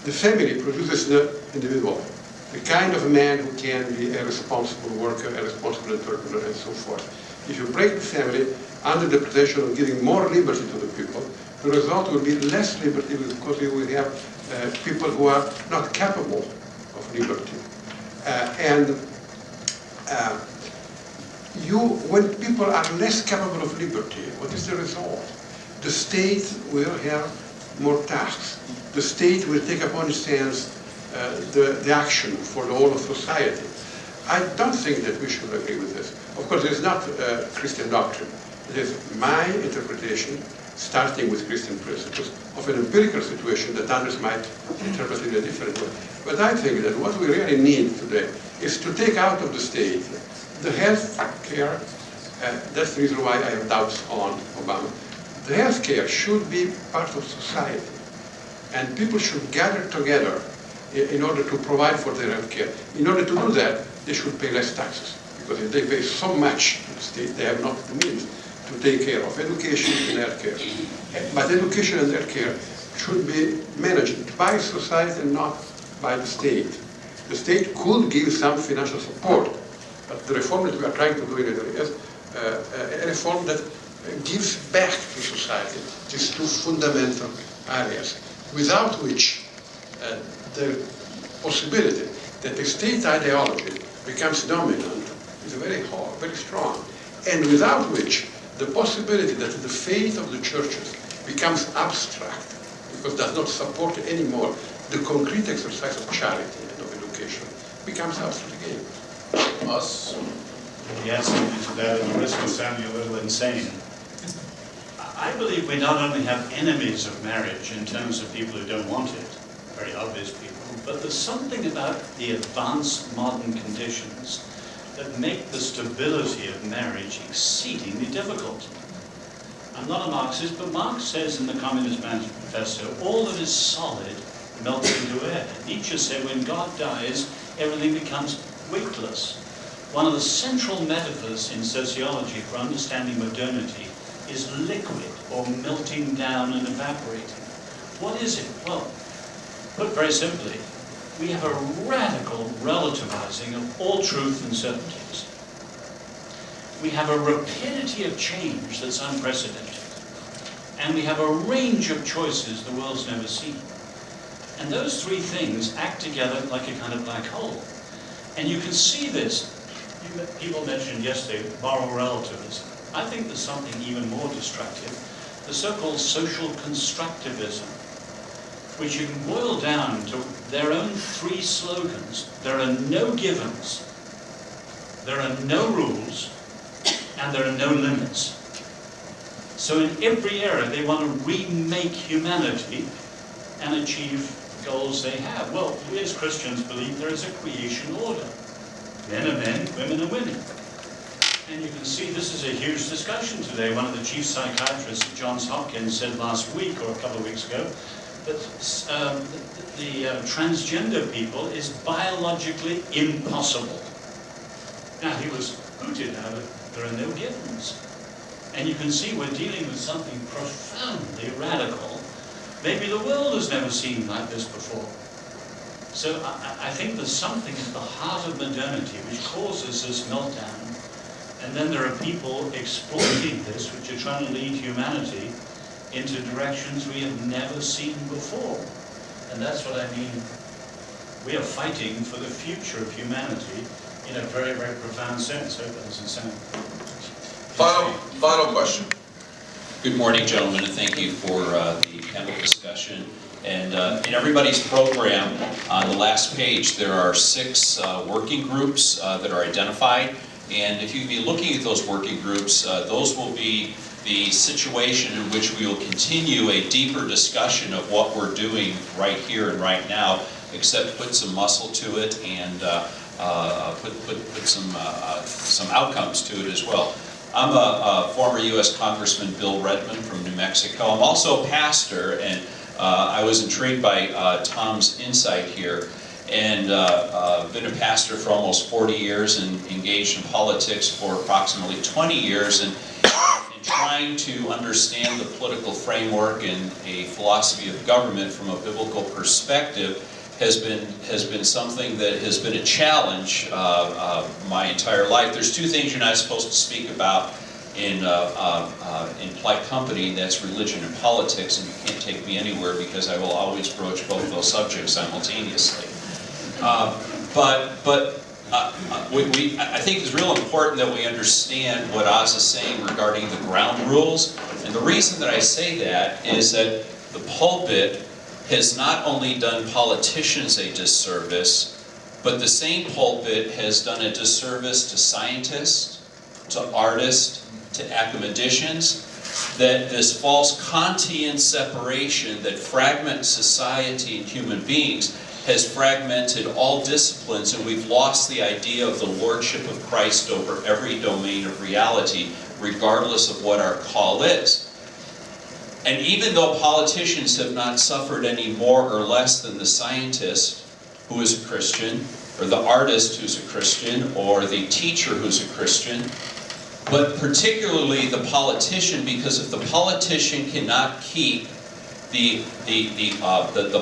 The family produces the individual, the kind of man who can be a responsible worker, a responsible entrepreneur, and so forth. If you break the family under the pretension of giving more liberty to the people, the result will be less liberty because you will have people who are not capable of liberty. When people are less capable of liberty, what is the result? The state will have more tasks. The state will take upon itself the action for the whole of society. I don't think that we should agree with this. Of course, it's not Christian doctrine. It is my interpretation, starting with Christian principles, of an empirical situation that others might interpret in a different way. But I think that what we really need today is to take out of the state the health care. That's the reason why I have doubts on Obama. The health care should be part of society, and people should gather together in order to provide for their health care. In order to do that, they should pay less taxes, because if they pay so much to the state, they have not the means to take care of education and health care. But education and health care should be managed by society and not by the state. The state could give some financial support, but the reform that we are trying to do in Italy is a reform that gives back to society these two fundamental areas, without which the possibility that the state ideology becomes dominant is very hard, very strong, and without which the possibility that the faith of the churches becomes abstract, because it does not support anymore the concrete exercise of charity and of education, becomes abstract again. Us? The answer to that at the risk of sounding a little insane. I believe we not only have enemies of marriage in terms of people who don't want it, very obvious people, but there's something about the advanced modern conditions that make the stability of marriage exceedingly difficult. I'm not a Marxist, but Marx says in the Communist Manifesto, all that is solid melts into air. Nietzsche said when God dies, everything becomes weightless. One of the central metaphors in sociology for understanding modernity is liquid, or melting down and evaporating. What is it? Well, put very simply, we have a radical relativizing of all truth and certainties. We have a rapidity of change that's unprecedented. And we have a range of choices the world's never seen. And those three things act together like a kind of black hole. And you can see this. People mentioned yesterday moral relativism. I think there's something even more destructive, the so-called social constructivism, which you can boil down to their own three slogans. There are no givens, there are no rules, and there are no limits. So in every era, they want to remake humanity and achieve the goals they have. Well, we as Christians believe there is a creation order. Men are men, women are women. And you can see this is a huge discussion today. One of the chief psychiatrists at Johns Hopkins said last week, or a couple of weeks ago, that the transgender people is biologically impossible. Now, he was hooted out of, there are no givens. And you can see we're dealing with something profoundly radical. Maybe the world has never seen like this before. So I think there's something at the heart of modernity which causes this meltdown. And then there are people exploiting this, which are trying to lead humanity into directions we have never seen before. And that's what I mean. We are fighting for the future of humanity in a very, very profound sense. I hope that doesn't sound... Final question. Good morning, gentlemen, and thank you for the panel discussion. And in everybody's program, on the last page, there are 6 working groups that are identified. And if you'd be looking at those working groups, those will be the situation in which we will continue a deeper discussion of what we're doing right here and right now, except put some muscle to it and put some outcomes to it as well. I'm a former U.S. Congressman Bill Redmond from New Mexico. I'm also a pastor, and I was intrigued by Tom's insight here. And been a pastor for almost 40 years and engaged in politics for approximately 20 years, and trying to understand the political framework and a philosophy of government from a biblical perspective has been something that has been a challenge my entire life. There's 2 things you're not supposed to speak about in polite company, and that's religion and politics, and you can't take me anywhere because I will always broach both those subjects simultaneously. I think it's real important that we understand what Oz is saying regarding the ground rules. And the reason that I say that is that the pulpit has not only done politicians a disservice, but the same pulpit has done a disservice to scientists, to artists, to academicians, that this false Kantian separation that fragments society and human beings has fragmented all disciplines, and we've lost the idea of the lordship of Christ over every domain of reality, regardless of what our call is. And even though politicians have not suffered any more or less than the scientist who is a Christian, or the artist who's a Christian, or the teacher who's a Christian, but particularly the politician, because if the politician cannot keep the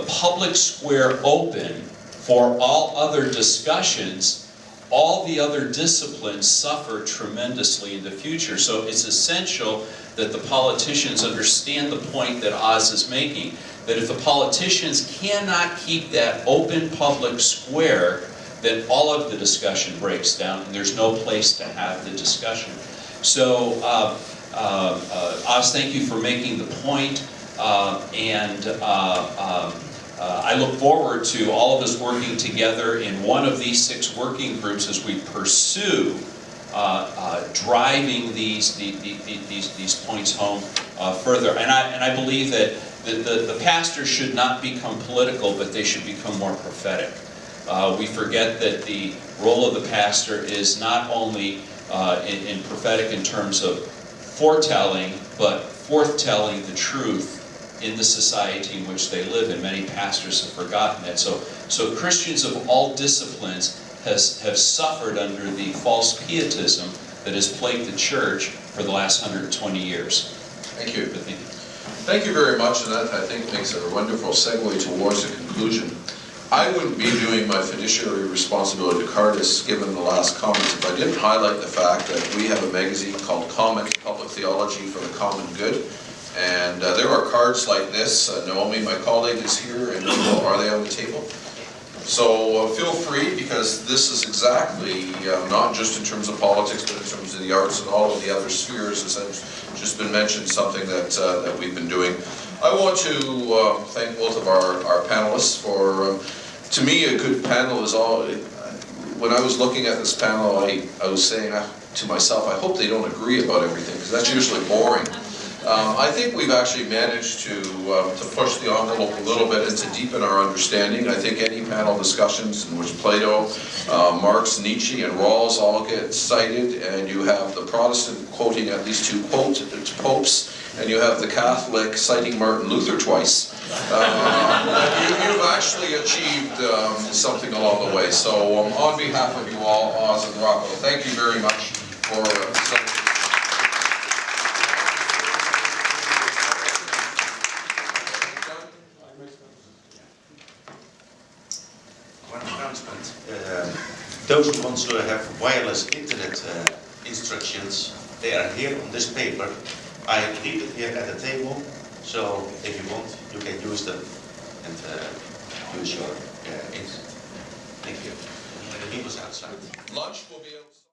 public square open for all other discussions, all the other disciplines suffer tremendously in the future. So it's essential that the politicians understand the point that Oz is making, that if the politicians cannot keep that open public square, then all of the discussion breaks down and there's no place to have the discussion. So, Oz, thank you for making the point. I look forward to all of us working together in one of these 6 working groups as we pursue driving these points home further. And I believe that the pastors should not become political, but they should become more prophetic. We forget that the role of the pastor is not only in prophetic in terms of foretelling, but forthtelling the truth in the society in which they live, and many pastors have forgotten it. So Christians of all disciplines have suffered under the false pietism that has plagued the church for the last 120 years. Thank you. Thank you very much, and that I think makes a wonderful segue towards the conclusion. I wouldn't be doing my fiduciary responsibility to Cardis, given the last comments, if I didn't highlight the fact that we have a magazine called Comment, Public Theology for the Common Good. And there are cards like this. Naomi, my colleague, is here, and are they on the table? So feel free, because this is exactly, not just in terms of politics, but in terms of the arts and all of the other spheres, as has just been mentioned, something that we've been doing. I want to thank both of our panelists for, to me, a good panel is all, when I was looking at this panel, I was saying to myself, I hope they don't agree about everything, because that's usually boring. I think we've actually managed to push the envelope a little bit and to deepen our understanding. I think any panel discussions in which Plato, Marx, Nietzsche, and Rawls all get cited, and you have the Protestant quoting at least 2 popes, and you have the Catholic citing Martin Luther twice, you've actually achieved something along the way. So on behalf of you all, Oz and Rocco, thank you very much for those who want to have wireless internet instructions, they are here on this paper. I leave it here at the table, so if you want, you can use them and use your internet. Thank you. The people's outside. lunch will be outside.